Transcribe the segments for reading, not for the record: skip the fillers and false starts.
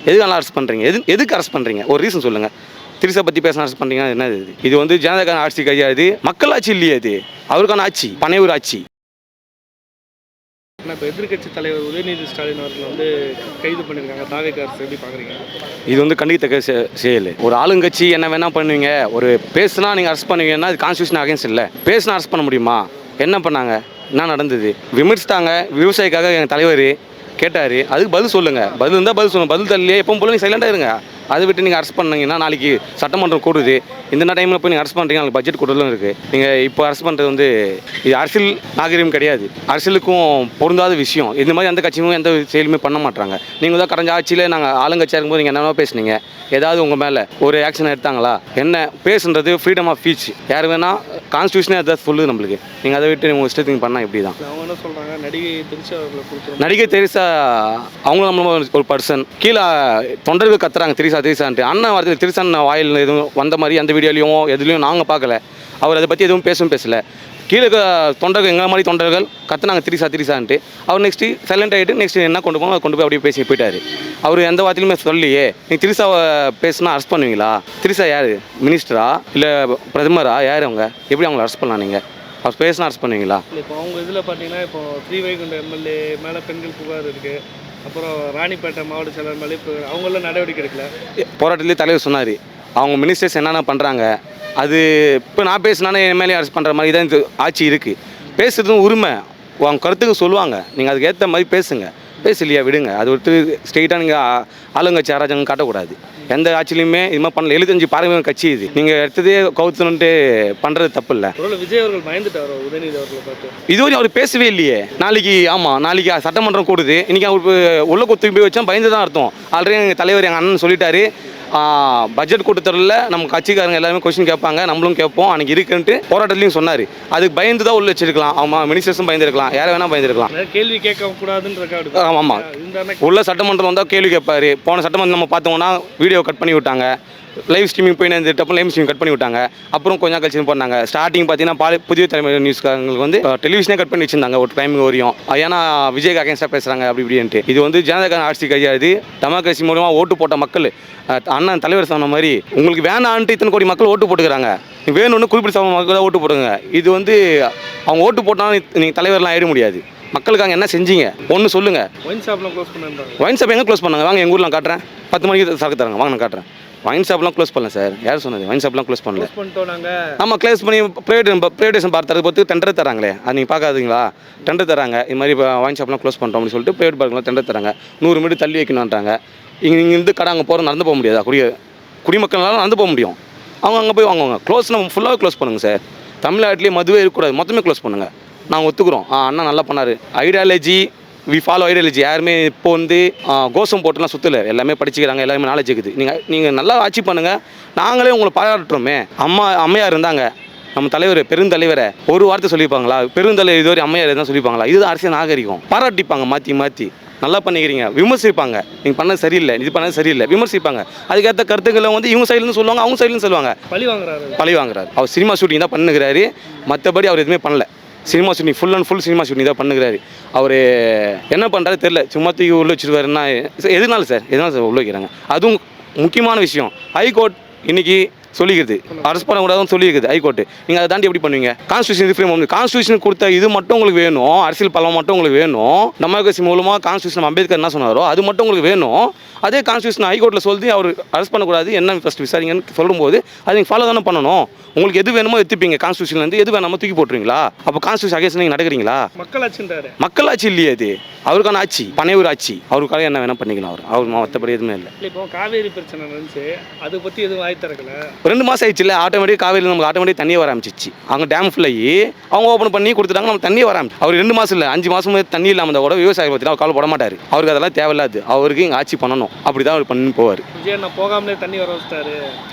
எதுக்காக அரெஸ்ட் பண்ணுறீங்க? எதுக்கு அரெஸ்ட் பண்ணுறீங்க? ஒரு ரீசன் சொல்லுங்கள். திரிசா பற்றி பேச அரெஸ்ட் பண்ணுறீங்கன்னா என்ன இது வந்து ஜனதாக்கான ஆட்சி கையாது, மக்கள் ஆட்சி இல்லையே அது, அவருக்கான ஆட்சி, பனையூர் ஆட்சி. இப்போ எதிர்கட்சி தலைவர் உதயநிதி ஸ்டாலின் அவர்கள் வந்து கைது பண்ணியிருக்காங்க. தாவேகா அரசு எப்படி பார்க்குறீங்க? இது வந்து கண்டிக்கத்தக்க செயல். ஒரு ஆளுங்கட்சி என்ன வேணால் பண்ணுவீங்க, ஒரு பேசுனா நீங்கள் அரெஸ்ட் பண்ணுவீங்கன்னா அது கான்ஸ்டியூஷன் அகேன்ஸ்ட் இல்லை. பேசுனா அரெஸ்ட் பண்ண முடியுமா? என்ன பண்ணாங்க? என்ன நடந்தது? விமர்சித்தாங்க. விவசாயிக்காக எங்கள் தலைவர் கேட்டார், அதுக்கு பதில் சொல்லுங்கள். பதில் இருந்தால் பதில் சொல்லுங்கள். பதில் தரலையே எப்பவும் போல நீங்கள் சைலண்டாக இருங்க. அதை விட்டு நீங்கள் அரெஸ்ட் பண்ணீங்கன்னா நாளைக்கு சட்டமன்றம் கூடுது. இந்த டைமில் போய் நீங்கள் அரெஸ்ட் பண்ணுறீங்க, நாளைக்கு பட்ஜெட் கூடுதலும் இருக்குது. நீங்கள் இப்போ அரெஸ்ட் பண்ணுறது வந்து இது அரசியல் நாகரிகம் கிடையாது, அரசியலுக்கும் பொருந்தாத விஷயம். இந்த மாதிரி எந்த கட்சியும் எந்த செயலுமே பண்ண மாட்டாங்க. நீங்கள் தான் கடந்த ஆட்சியில் நாங்கள் ஆளுங்கட்சியாக இருக்கும்போது நீங்கள் என்னென்ன பேசுனீங்க, ஏதாவது உங்கள் மேலே ஒரு ஆக்ஷன் எடுத்தாங்களா? என்ன பேசுன்றது ஃப்ரீடம் ஆஃப் ஸ்பீச். யார் வேணால் கான்ஸ்டியூஷனே அதை சொல்லுது நம்மளுக்கு. நீங்கள் அதை விட்டு உங்கள் இஷ்டத்துக்கு பண்ணால் இப்படி தான். அவங்க என்ன சொல்கிறாங்க, நடிகை தெரிசா அவர்களை கொடுத்துருவோம். நடிகை தெரிசா அவங்களும் நம்மளும் ஒரு பர்சன். கீழே தொண்டர்கள் கத்துறாங்க திரிசான்ட்டு. அண்ணன் வார்த்தையில் திரிசான் வாயில் எதுவும் வந்த மாதிரி அந்த வீடியோலையும் எதுலையும் நாங்கள் பார்க்கல. அவர் அதை பற்றி எதுவும் பேசலை. கீழே தொண்டர்கள் எங்கள் மாதிரி தொண்டர்கள் கத்துனாங்க திரிசான்ட்டு. அவர் நெக்ஸ்ட்டு சைலண்ட் ஆகிட்டு நெக்ஸ்ட் என்ன கொண்டு போகணும் கொண்டு போய் அப்படியே பேசி போயிட்டார். அவர் எந்த வார்த்தையிலுமே சொல்லியே. நீங்கள் திரிசாவை பேசுனா அரெஸ்ட் பண்ணுவீங்களா? திரிசா யார்? மினிஸ்டரா இல்லை பிரதமரா? யார் அவங்க? எப்படி அவங்கள அரெஸ்ட் பண்ணலாம்? நீங்கள் அவர் பேசினா அரெஸ்ட் பண்ணுவீங்களா? இப்போ அவங்க இதில் பார்த்தீங்கன்னா இப்போ ஸ்ரீவைகுண்டம் எம்எல்ஏ மேலே பெண்கள் புகார் இருக்குது. அப்புறம் ராணிப்பேட்டை மாவட்ட செயலர் மேலே இப்போ அவங்களாம் நடவடிக்கை எடுக்கல. போராட்டத்திலே தலைவர் சொன்னார், அவங்க மினிஸ்டர்ஸ் என்னென்ன பண்ணுறாங்க அது இப்போ நான் பேசினானே எம்எல்ஏ அரெஸ்ட் பண்ணுற மாதிரி தான் இந்த ஆட்சி இருக்குது. பேசுகிறதும் உரிமை, அவங்க கருத்துக்கு சொல்லுவாங்க. நீங்கள் அதுக்கு ஏற்ற மாதிரி பேசுங்க. பேசலையா விடுங்க. அது ஒரு ஸ்ட்ரெயிட்டாக நீங்கள் ஆளுங்கட்சி அராஜகம் காட்டக்கூடாது. எந்த ஆட்சியிலையுமே இது மாதிரி பண்ணல. 75 பாரம்பரிய கட்சி இது. நீங்கள் எடுத்ததே கவுத்தணுன்ட்டு பண்ணுறது தப்பு இல்லை. விஜய் அவர்கள் பயந்துட்டார் உதயநிதி அவர்களை பார்த்து. இதுவரையும் அவர் பேசவே இல்லையே. நாளைக்கு சட்டமன்றம் கூடுது. இன்றைக்கி அவர் உள்ள கொத்து போய் வச்சா பயந்து தான் அர்த்தம். ஆல்ரெடி எங்கள் தலைவர் எங்கள் அண்ணன் சொல்லிட்டாரு, பட்ஜெட் கூட்டத்தொடரில் நம்ம கட்சிக்காரங்க எல்லாருமே கொஸ்டின் கேட்பாங்க, நம்மளும் கேட்போம், அன்றைக்கி இருக்குன்ட்டு போராட்டத்துலையும் சொன்னார். அதுக்கு பயந்து தான் உள்ள வச்சிருக்கலாம். ஆமாம், மினிஸ்டர்ஸும் பயந்துருக்கலாம், யாரை வேணால் பயந்துருக்கலாம். கேள்வி கேட்க கூடாதுன்னு. ஆமாம், உள்ள சட்டமன்றம் வந்தால் கேள்வி கேட்பார். போன சட்டமன்றம் நம்ம பார்த்தோம்னா வீடியோ கட் பண்ணி விட்டாங்க. லைவ் ஸ்ட்ரீமிங் போய் டப்பு லைவ் ஸ்ட்ரீமிங் கட் பண்ணி விட்டாங்க. அப்புறம் கொஞ்சம் கழிச்சு பண்ணாங்க. ஸ்டார்டிங் பார்த்தீங்கன்னா புதிய தலைமுறை நியூஸ்காரங்களுக்கு வந்து டெலிவிஷனே கட் பண்ணி வச்சிருந்தாங்க ஒரு டைமிங் வரையும். ஏன்னா விஜய்க்கு அகேன்ஸ்டாக பேசுகிறாங்க அப்படி இப்படின்ட்டு. இது வந்து ஜனதாக்கான ஆட்சி கையாது, டெமோக்ரஸி மூலமாக ஓட்டு போட்ட மக்கள். அண்ணன் தலைவர் சொன்ன மாதிரி உங்களுக்கு வேணான்ட்டு இத்தனை கோடி மக்கள் ஓட்டு போட்டுக்கிறாங்க. வேணும்னு குறிப்பிட்ட மக்கள் தான் ஓட்டு போடுங்க. இது வந்து அவங்க ஓட்டு போட்டாலும் நீங்கள் தலைவர்லாம் ஆயிட முடியாது. மக்களுக்காக என்ன செஞ்சீங்க ஒன்று சொல்லுங்கள். ஒயின் ஷாப்லாம் க்ளோஸ் பண்ணாங்க. ஒயின் ஷாப் எங்கே க்ளோஸ் பண்ணாங்க? வாங்க எங்கள் ஊரில் காட்டுறேன். 10 மணிக்கு சரக்கு தராங்க, வாங்க நான் காட்டுறேன். ஒயின் ஷாப்லாம் க்ளோஸ் பண்ணல சார். யார் சொன்னது? ஒயின் ஷாப்லாம் க்ளோஸ் பண்ணல. நம்ம க்ளோஸ் பண்ணி ப்ரைவேட்டேஷன் பார்த்து பொறுத்து டெண்டர் தராங்களே, அது நீங்கள் பார்க்காதீங்களா? டெண்டர் தராங்க. இது மாதிரி இப்போ ஒயின் ஷாப்லாம் க்ளோஸ் பண்ணுறோம் அப்படின்னு சொல்லிட்டு ப்ரைவேட் பார்க்கலாம் டெண்டர் தராங்க. 100 மீட்டர் தள்ளி வைக்கணுன்றாங்க. இங்கேருந்து கடை அங்கே போகிற நடந்து போக முடியாது. குடிமக்கள்னாலும் நடந்து போக முடியும். அவங்க அங்கே போய் வாங்குவாங்க. க்ளோஸ் நம்ம ஃபுல்லாகவே க்ளோஸ் பண்ணுங்கள் சார். தமிழ்நாட்டிலேயே மதுவே இருக்கக்கூடாது, மொத்தமே க்ளோஸ் பண்ணுங்கள். நாங்கள் ஒத்துக்குறோம். அண்ணா நல்லா பண்ணார். Ideology we follow ideology. யாருமே இப்போ வந்து கோஷம் போட்டுலாம் சுற்றலை. எல்லாமே படிச்சுக்கிறாங்க, எல்லாருமே நாலேஜ் இருக்குது. நீங்கள் நல்லா ஆட்சி பண்ணுங்கள். நாங்களே உங்களை பாராட்டுறோமே. அம்மையார் இருந்தாங்க, நம்ம தலைவர் பெருந்தலைவரை ஒரு வார்த்தை சொல்லியிருப்பாங்களா? பெருந்தலைவர் இதுவரை அம்மையார் தான் சொல்லியிருப்பாங்களா? இதுதான் அரசியல் நாகரிகம். பாராட்டிப்பாங்க, மாற்றி நல்லா பண்ணிக்கிறீங்க. விமர்சிப்பாங்க, நீங்கள் பண்ணது சரியில்லை, இது பண்ணது சரியில்லை, விமர்சிப்பாங்க. அதுக்கேற்ற கருத்துக்களை வந்து இவங்க சைட்லேருந்து சொல்லுவாங்க, அவங்க சைட்லேருந்து சொல்லுவாங்க. பழி வாங்குறாரு. அவர் சினிமா ஷூட்டிங் தான் பண்ணுகிறாரு, மற்றபடி அவர் எதுவுமே பண்ணல. Cinema shooting full and full cinema shooting தான் பண்ணுகிறாரு. அவர் என்ன பண்ணுறாரு தெரியல. சும்மா தூக்கி உள்ள வச்சுருவாருன்னா எதனால சார் உள்ள வைக்கிறாங்க? அதுவும் முக்கியமான விஷயம். ஹைகோர்ட் இன்றைக்கி சொல்லிக்கிறது அரெஸ்ட் பண்ணக்கூடாதுன்னு சொல்லியிருக்குது ஹைகோர்ட்டு. நீங்கள் அதை தாண்டி எப்படி பண்ணுவீங்க? கான்ஸ்டியூஷன் ஃப்ரீ வந்து கான்ஸ்டியூஷன் கொடுத்த இது மட்டும் உங்களுக்கு வேணும். அரசியல் பலம் மட்டும் உங்களுக்கு வேணும். டெமோக்ரஸி மூலமாக கான்ஸ்டியூஷன் அம்பேத்கர் என்ன சொன்னாரோ அது மட்டும் உங்களுக்கு வேணும். அதே கான்ஸ்டியூஷன் ஹைகோர்ட்டில் சொல்லி அவர் அரெஸ்ட் பண்ணக்கூடாது, என்ன ஃபஸ்ட் விசாரிங்கன்னு சொல்லும்போது அதை நீங்கள் ஃபாலோ தானே பண்ணணும். உங்களுக்கு எது வேணுமோ எடுத்துப்பீங்க. கான்ஸ்டியூஷன்லேருந்து எது வேணாமோ தூக்கி போட்டுருவீங்களா? அப்போ கான்ஸ்டியூஷன் அகேன்ஸ்ட் நீங்கள் நடக்கிறீங்களா? மக்களாட்சி இல்லையே அது, அவருக்கான ஆட்சி, பனையூர் ஆட்சி. அவருக்காக என்ன வேணால் பண்ணிக்கலாம். அவர் மற்றபடி எதுவுமே இல்லை. இப்போ காவேரி பிரச்சனை இருந்துச்சு, அதை பற்றி எதுவும் வாய் திறக்கல. 2 மாதம் ஆயிடுச்சு இல்லை? ஆட்டோமேட்டிக் காவேரி நமக்கு ஆட்டோமேட்டிக் தண்ணியை வர ஆரம்பிச்சிச்சு. அவங்க டேம் ஃபுல்லாகி அவங்க ஓப்பன் பண்ணி கொடுத்துட்டாங்க, நம்ம தண்ணியை வர ஆரம்பிச்சு. அவர் 2 மாதம் இல்லை 5 மாதம் தண்ணி இல்லாமல் கூட விவசாயம் பற்றி அவர் கவலைப்பட மாட்டார். அவருக்கு அதெல்லாம் தேவையில்லாது. அவருக்கு இங்கே ஆட்சி பண்ணணும், அப்படி தான் அவர் பண்ணி போவார். விஜய் போகாமலே தண்ணி வர வச்சிட்டாரு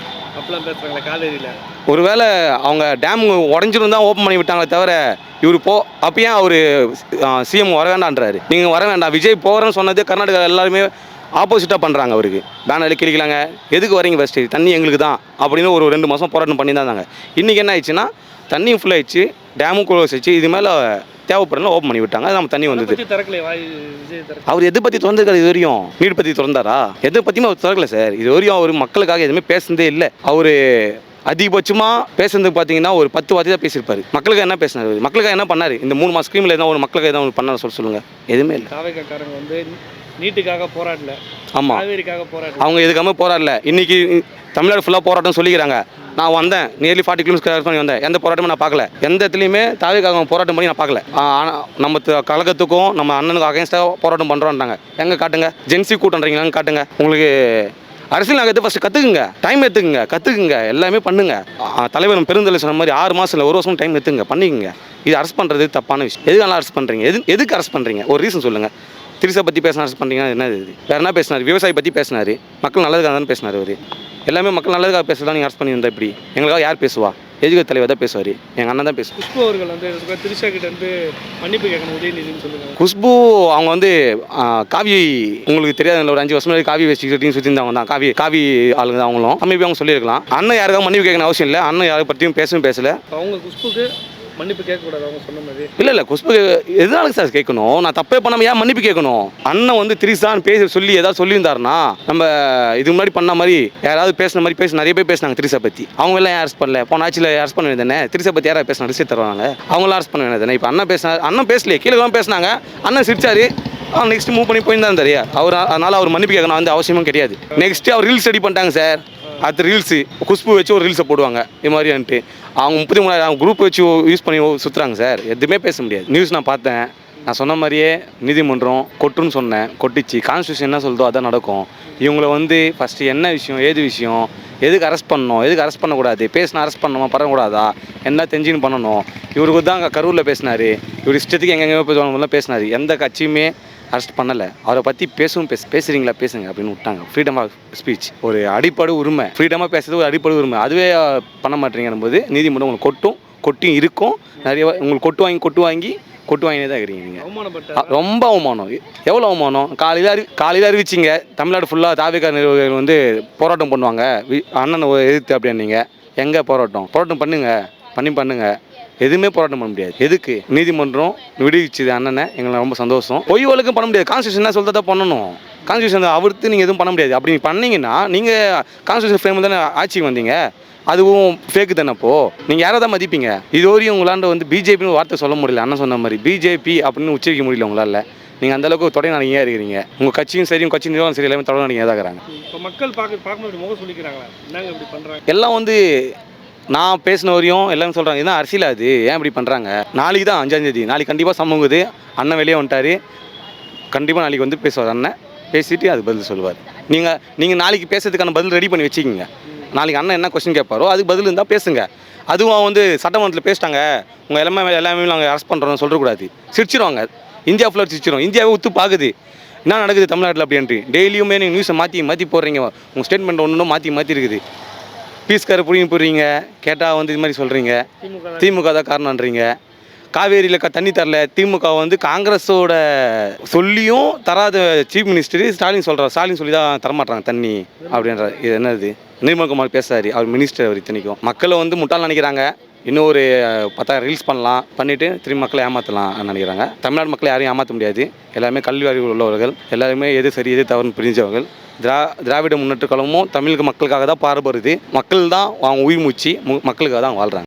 அப்படிலாம் பேசுகிறாங்களே காவேரியில். ஒருவேளை அவங்க டேம் உடஞ்சிரும் தான் ஓப்பன் பண்ணி விட்டாங்களே தவிர இவர் அப்போ ஏன் அவர் சிஎம் வர வேண்டான்றாரு? நீங்கள் வர வேண்டாம், விஜய் போகிறேன்னு சொன்னது கர்நாடகா எல்லாருமே ஆப்போசிட்டாக பண்ணுறாங்க. அவருக்கு பேனர் கிளிக்கலாங்க, எதுக்கு வரீங்க ஃபஸ்ட்டு, தண்ணி எங்களுக்கு தான் அப்படின்னு ஒரு 2 மாதம் போராட்டம் பண்ணி தான் இருந்தாங்க. இன்றைக்கி என்ன ஆயிடுச்சுன்னா தண்ணியும் ஃபுல்லாகிடுச்சு, டேமும் க்ளோஸ் ஆயிடுச்சு. இது மேலே தேவைப்படல ஓப்பன் பண்ணி விட்டாங்க, நம்ம தண்ணி வந்தது. பத்தி திறக்கல வாய் விஜய் திறக்கல. அவர் எதை பற்றி திறந்துருக்காரு இது வரையும்? நீட் பற்றி திறந்தாரா? எதை பற்றியுமே அவர் திறக்கல சார். இது வரையும் அவர் மக்களுக்காக எதுவுமே பேசுனதே இல்லை. அவர் அதிகபட்சமாக பேசுனதுக்கு பார்த்தீங்கன்னா ஒரு 10 வார்த்தை தான் பேசியிருப்பாரு. மக்களுக்கு என்ன பேசினார்? மக்களுக்காக என்ன பண்ணார்? இந்த 3 மாத ஸ்கீமில் எதாவது ஒரு மக்களுக்கு எதாவது ஒன்று பண்ணார் சொல்லுங்கள். எதுவுமே இல்லை. தாவேக்காரங்க வந்து நீட்டுக்காக போராடல, ஆமாம், காவேரிக்காக போராடல, அவங்க எதுக்காக போராடல. இன்னைக்கு தமிழ்நாடு ஃபுல்லாக போராட்டம் சொல்லிக்கிறாங்க. நான் வந்தேன், நியர்லி 40 கிலோமீட்டர் பண்ணி வந்தேன், எந்த போராட்டமும் நான் பார்க்கல. எந்த இடத்துலையுமே தாவேக்காக போராட்டம் பண்ணி நான் பார்க்கல. நம்ம கழகத்துக்கும் நம்ம அண்ணனுக்கும் அகைன்ஸ்டாக போராட்டம் பண்ணுறோன்றாங்க. எங்கே காட்டுங்க? ஜென்சி கூட்டன்றீங்களான்னு காட்டுங்க. உங்களுக்கு அரசியல் நகரத்தை ஃபஸ்ட்டு கற்றுக்குங்க, டைம் எடுத்துக்குங்க, கற்றுக்குங்க, எல்லாமே பண்ணுங்க. தலைவர் பெருந்தலை சொன்ன மாதிரி 6 மாதம் இல்லை 1 வருஷம் டைம் எடுத்துங்க, பண்ணிக்கங்க. இது அரெஸ்ட் பண்ணுறது தப்பான விஷயம். எதுக்காக அரெஸ்ட் பண்ணுறீங்க? எதுக்கு அரெஸ்ட் பண்ணுறீங்க? ஒரு ரீசன் சொல்லுங்கள். திரிசா பற்றி பேசினா அரெஸ்ட் பண்ணுறீங்கன்னா என்ன இது? வேறு என்ன பேசினார்? விவசாயி பற்றி பேசினார், மக்கள் நல்லதுக்காக தான் பேசினார். அவர் எல்லாமே மக்கள் நல்லதுக்காக பேசுறதா நீங்கள் அரெஸ்ட் பண்ணியிருந்தா இப்படி? எங்களுக்காக யார் பேசுவா? எதுக்கு தலைவர் தான் பேசுவார், எங்கள் அண்ணன் தான் பேசுவார். குஷ்பு அவர்கள் வந்து திரிஷா கிட்ட வந்து மன்னிப்பு கேட்கணும் உதயநிதினு சொல்லுங்கள். குஷ்பு அவங்க வந்து காவி, உங்களுக்கு தெரியாது, ஒரு 5 வருஷம் முன்னாடி காவி வச்சுக்கிட்டு சுற்றிருந்தவங்க தான். காவி ஆளுங்க தான் அவங்களும். அமைப்பு அவங்க சொல்லியிருக்கலாம். அண்ணன் யாருக்காக மன்னிப்பு கேட்கணும் அவசியம் இல்லை. அண்ணன் யாரை பற்றியும் பேசல. அவங்க குஷ்புக்கு மன்னிப்பு கேட்கக்கூடாது அவங்க சொன்ன மாதிரி. இல்லை குஷ்பு எதனால சார் கேட்கணும்? நான் தப்பே பண்ணாமல் ஏன் மன்னிப்பு கேட்கணும்? அண்ணன் வந்து திரிசான்னு பேசி சொல்லி ஏதாவது சொல்லியிருந்தாருன்னா, நம்ம இதுக்கு முன்னாடி பண்ண மாதிரி யாராவது பேசின மாதிரி நிறைய பேர் பேசினாங்க திரிசா பற்றி. அவங்க எல்லாம் அரெஸ்ட் பண்ணல. போன ஆட்சியில் அரெஸ்ட் பண்ண வேண்டியதானே? திரிசா பற்றி யாராவது பேசினா ரிசீட் தருவாங்க, அவங்களாம் அரெஸ்ட் பண்ண வேண்டியதானே? இப்போ அண்ணன் பேசலையே, கீழே தான் பேசினாங்க. அண்ணன் சிரிச்சாரு, நெக்ஸ்ட் மூவ் பண்ணி போயிருந்தா தெரியா அவர். அதனால் அவர் மன்னிப்பு கேட்கணும் வந்து அவசியமும் கிடையாது. நெக்ஸ்ட் அவர் ரீல்ஸ் ரெடி பண்ணிட்டாங்க சார். அது ரீல்ஸு குஷ்பு வச்சு ஒரு ரீல்ஸை போடுவாங்க இது மாதிரின்ட்டு. அவங்க 33 குரூப் வச்சு யூஸ் பண்ணி சுற்றுறாங்க சார். எதுவுமே பேச முடியாது. நியூஸ் நான் பார்த்தேன். நான் சொன்ன மாதிரியே நீதிமன்றம் கொட்டுன்னு சொன்னேன், கொட்டிச்சு. கான்ஸ்டியூஷன் என்ன சொல்லுதோ அதான் நடக்கும். இவங்களை வந்து ஃபஸ்ட்டு என்ன விஷயம், ஏது விஷயம், எதுக்கு அரெஸ்ட் பண்ணணும், எதுக்கு அரெஸ்ட் பண்ணக்கூடாது, பேசினா அரெஸ்ட் பண்ணணுமா பண்ணக்கூடாதா, என்ன தெரிஞ்சுன்னு பண்ணணும். இவருக்கு தான் கரூரில் பேசினார். இவர் இஷ்டத்துக்கு எங்கெங்கே பேசினார். எந்த கட்சியுமே அரெஸ்ட் பண்ணலை. அவரை பற்றி பேசுகிறீங்களா பேசுங்க அப்படின்னு விட்டாங்க. ஃப்ரீடம் ஆஃப் ஸ்பீச் ஒரு அடிப்படை உரிமை. ஃப்ரீடமாக பேசுறது ஒரு அடிப்படை உரிமை. அதுவே பண்ண மாட்டேங்கும் போது நீதிமன்றம் உங்களுக்கு கொட்டியும் இருக்கும். நிறைய உங்களுக்கு கொட்டு வாங்கினே தான் இருக்கிறீங்க நீங்கள். ரொம்ப அவமானம். எவ்வளோ அவமானம்? காலையில் அறிவிச்சிங்க தமிழ்நாடு ஃபுல்லாக தாவேக்கா நிர்வாகிகள் வந்து போராட்டம் பண்ணுவாங்க அண்ணனை எதிர்த்து அப்படின்னீங்க. எங்கே போராட்டம் பண்ணுங்க. எதுவுமே போராட்டம் பண்ண முடியாது. எதுக்கு? நீதிமன்றம் விடுவிச்சுது அண்ணனை, எங்களை ரொம்ப சந்தோஷம். பொய் வழக்கும் பண்ண முடியாது. கான்ஸ்டியூஷன் என்ன சொல்றதா பண்ணணும். கான்ஸ்டியூஷன் அவிர்த்து நீங்கள் எதுவும் பண்ண முடியாது. அப்படி பண்ணீங்கன்னா நீங்கள் கான்ஸ்டியூஷன் ஃப்ரேமில் தானே ஆட்சிக்கு வந்தீங்க. அதுவும் ஃபேக்கு தானே. அப்போது நீங்கள் யாரை தான் மதிப்பீங்க? இது வரையும் உங்களாண்ட வந்து பிஜேபின்னு வார்த்தை சொல்ல முடியல. அண்ணன் சொன்ன மாதிரி பிஜேபி அப்படின்னு உச்சரிக்க முடியல உங்களால். நீங்கள் அந்தளவுக்கு தொடை நாளையாக இருக்கிறீங்க. உங்கள் கட்சியும் சரி, உங்கள் கட்சி நிர்வாகம் சரி, எல்லாமே தொடை நாளையாக தான் இருக்கிறாங்க. இப்போ மக்கள் பார்க்கும்போது முகம் சொல்லிக்கிறாங்களா என்னங்க இப்படி பண்ணுறாங்க? எல்லாம் வந்து நான் பேசின வரையும் எல்லாமே சொல்கிறாங்க, இதுதான் அரசியல், அது ஏன் இப்படி பண்ணுறாங்க? நாளைக்கு தான் 5ஆம் தேதி, நாளைக்கு கண்டிப்பாக சமூகுது. அண்ணன் வெளியே வந்துட்டார். கண்டிப்பாக நாளைக்கு வந்து பேசுவார். அண்ணன் பேசிட்டு அது பதில் சொல்லுவார். நீங்கள் நாளைக்கு பேசுறதுக்கான பதில் ரெடி பண்ணி வச்சுக்கிங்க. நாளைக்கு அண்ணன் என்ன கொஸ்டின் கேட்பாரோ அதுக்கு பதில் இருந்தால் பேசுங்க. அதுவும் வந்து சட்டமன்றத்தில் பேசிட்டாங்க, உங்கள் எல்லாமே நாங்கள் அரெஸ்ட் பண்ணுறோன்னு சொல்லக்கூடாது. சிரிச்சிருவாங்க. இந்தியா ஃபுல்லாக சிரிச்சிரும். இந்தியாவே ஒத்து பார்க்குது என்ன நடக்குது தமிழ்நாட்டில் அப்படின்ட்டு. டெய்லியுமே நீங்கள் நியூஸை மாற்றி போடுறீங்க. உங்கள் ஸ்டேட்மெண்ட் ஒன்று மாற்றி இருக்குது. பீஸ்கார போடுறீங்க. கேட்டால் வந்து இது மாதிரி சொல்கிறீங்க, திமுக தான் காரணன்றீங்க. காவேரியில் தண்ணி தரல, திமுக வந்து காங்கிரஸோட சொல்லியும் தராத சீஃப் மினிஸ்டர் ஸ்டாலின் சொல்லி தான் தரமாட்டாங்க தண்ணி அப்படின்ற. இது என்னது? நிர்மல்குமார் பேசுறாரு, அவர் மினிஸ்டர். அவர் இத்தனைக்கும் மக்களை வந்து முட்டாள் நினைக்கிறாங்க. இன்னும் ஒரு 10,000 ரீல்ஸ் பண்ணிவிட்டு திரும்பி மக்களை ஏமாற்றலாம் நினைக்கிறாங்க. தமிழ்நாடு மக்களை யாரையும் ஏமாற்ற முடியாது. எல்லாருமே கல்வி அறிவு உள்ளவர்கள், எல்லாருமே எது சரி எது தவறுன்னு புரிஞ்சவர்கள். திராவிட முன்னேற்ற கழகமும் தமிழக மக்களுக்காக தான் பாடுபடுது. மக்கள் தான் அவங்க உயிர் மூச்சு, மக்களுக்காக தான் வாழ்கிறாங்க.